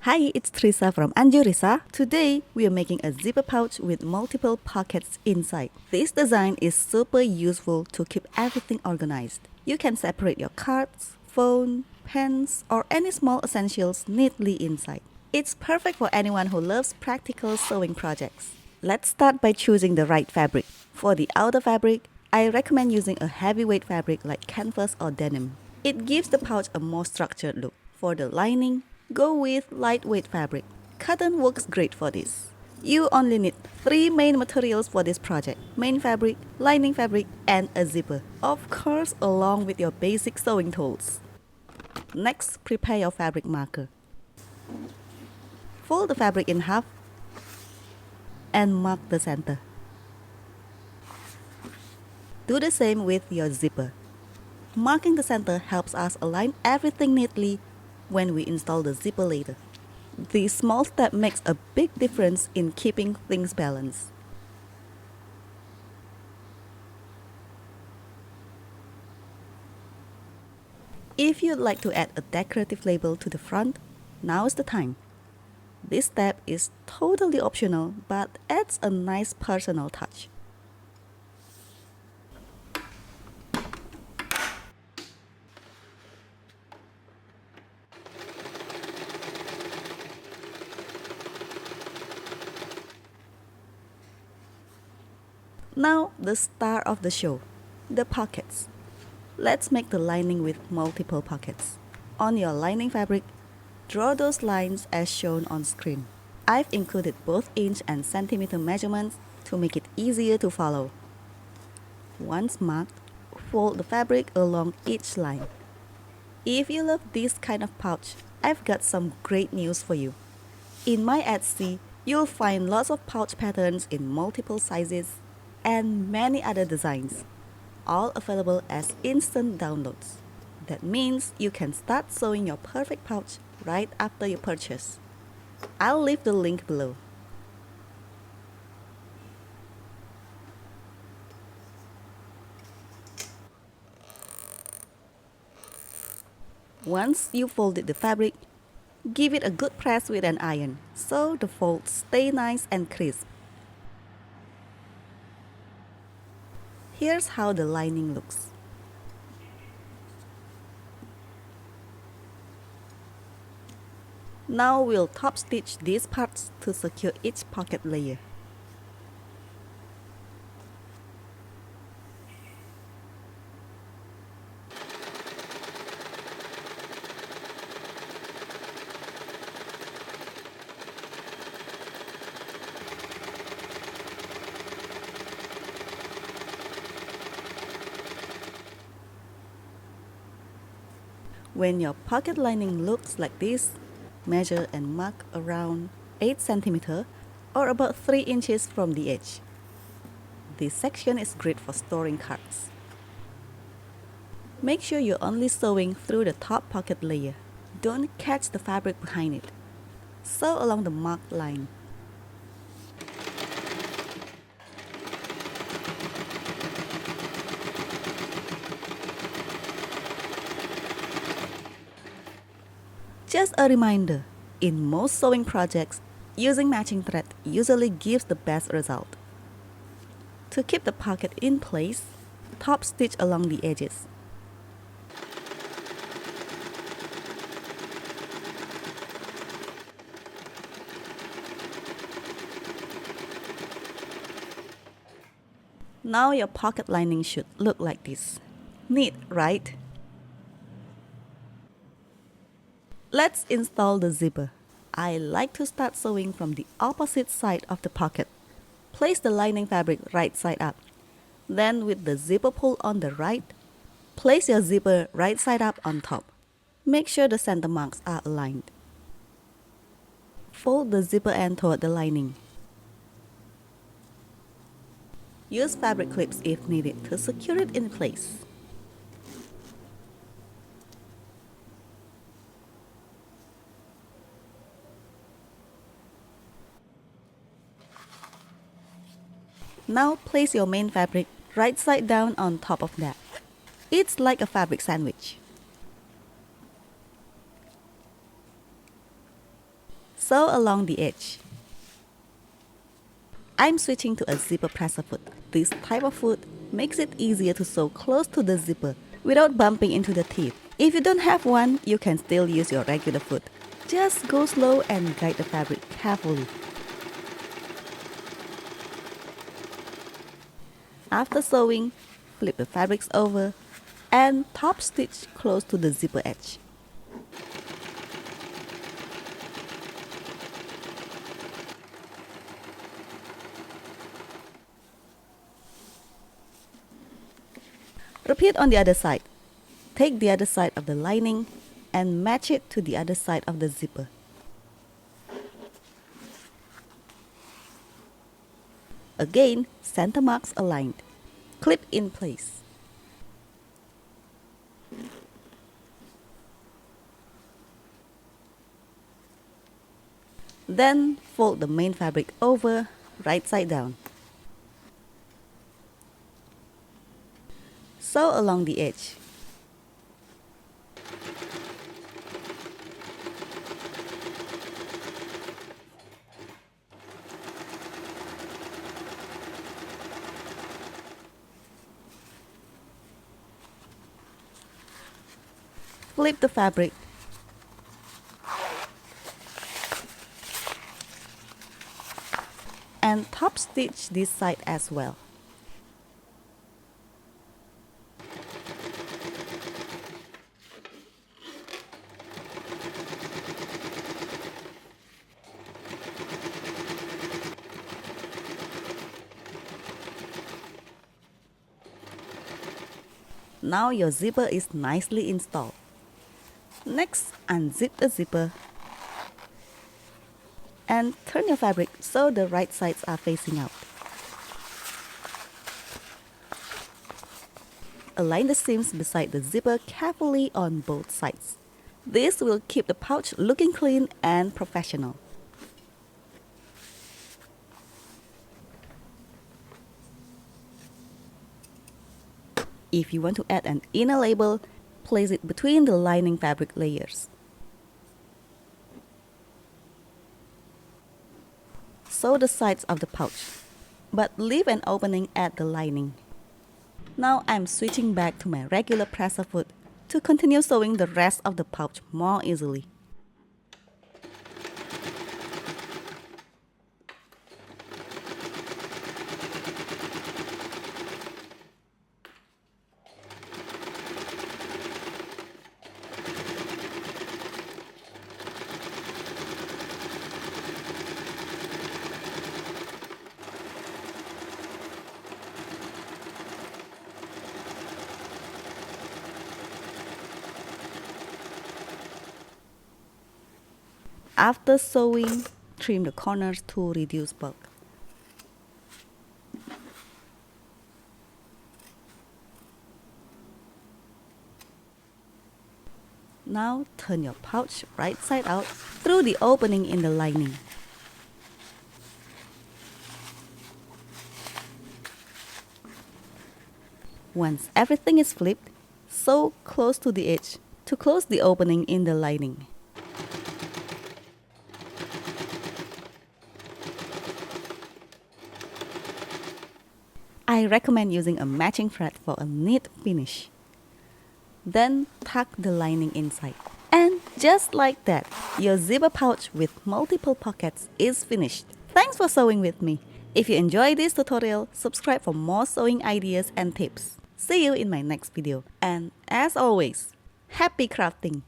Hi, it's Trisa from Anjurisa. Today, we are making a zipper pouch with multiple pockets inside. This design is super useful to keep everything organized. You can separate your cards, phone, pens, or any small essentials neatly inside. It's perfect for anyone who loves practical sewing projects. Let's start by choosing the right fabric. For the outer fabric, I recommend using a heavyweight fabric like canvas or denim. It gives the pouch a more structured look. For the lining, go with lightweight fabric. Cotton works great for this. You only need 3 main materials for this project: main fabric, lining fabric, and a zipper. Of course, along with your basic sewing tools. Next, prepare your fabric marker. Fold the fabric in half and mark the center. Do the same with your zipper. Marking the center helps us align everything neatly when we install the zipper later. This small step makes a big difference in keeping things balanced. If you'd like to add a decorative label to the front, now is the time. This step is totally optional but adds a nice personal touch. Now, the star of the show, the pockets. Let's make the lining with multiple pockets. On your lining fabric, draw those lines as shown on screen. I've included both inch and centimeter measurements to make it easier to follow. Once marked, fold the fabric along each line. If you love this kind of pouch, I've got some great news for you. In my Etsy, you'll find lots of pouch patterns in multiple sizes and many other designs, all available as instant downloads. That means you can start sewing your perfect pouch right after you purchase. I'll leave the link below. Once you folded the fabric, give it a good press with an iron so the folds stay nice and crisp. Here's how the lining looks. Now we'll top stitch these parts to secure each pocket layer. When your pocket lining looks like this, measure and mark around 8 cm or about 3 inches from the edge. This section is great for storing cards. Make sure you're only sewing through the top pocket layer. Don't catch the fabric behind it. Sew along the marked line. Just a reminder, in most sewing projects, using matching thread usually gives the best result. To keep the pocket in place, top stitch along the edges. Now your pocket lining should look like this. Neat, right? Let's install the zipper. I like to start sewing from the opposite side of the pocket. Place the lining fabric right side up. Then with the zipper pull on the right, place your zipper right side up on top. Make sure the center marks are aligned. Fold the zipper end toward the lining. Use fabric clips if needed to secure it in place. Now place your main fabric right side down on top of that. It's like a fabric sandwich. Sew along the edge. I'm switching to a zipper presser foot. This type of foot makes it easier to sew close to the zipper without bumping into the teeth. If you don't have one, you can still use your regular foot. Just go slow and guide the fabric carefully. After sewing, flip the fabrics over and top stitch close to the zipper edge. Repeat on the other side. Take the other side of the lining and match it to the other side of the zipper. Again, center marks aligned. Clip in place. Then fold the main fabric over, right side down. Sew along the edge. Flip the fabric. And top stitch this side as well. Now your zipper is nicely installed. Next, unzip the zipper and turn your fabric so the right sides are facing out. Align the seams beside the zipper carefully on both sides. This will keep the pouch looking clean and professional. If you want to add an inner label, place it between the lining fabric layers. Sew the sides of the pouch, but leave an opening at the lining. Now I'm switching back to my regular presser foot to continue sewing the rest of the pouch more easily. After sewing, trim the corners to reduce bulk. Now turn your pouch right side out through the opening in the lining. Once everything is flipped, sew close to the edge to close the opening in the lining. I recommend using a matching thread for a neat finish. Then tuck the lining inside. And just like that, your zipper pouch with multiple pockets is finished. Thanks for sewing with me. If you enjoyed this tutorial, subscribe for more sewing ideas and tips. See you in my next video. And as always, happy crafting!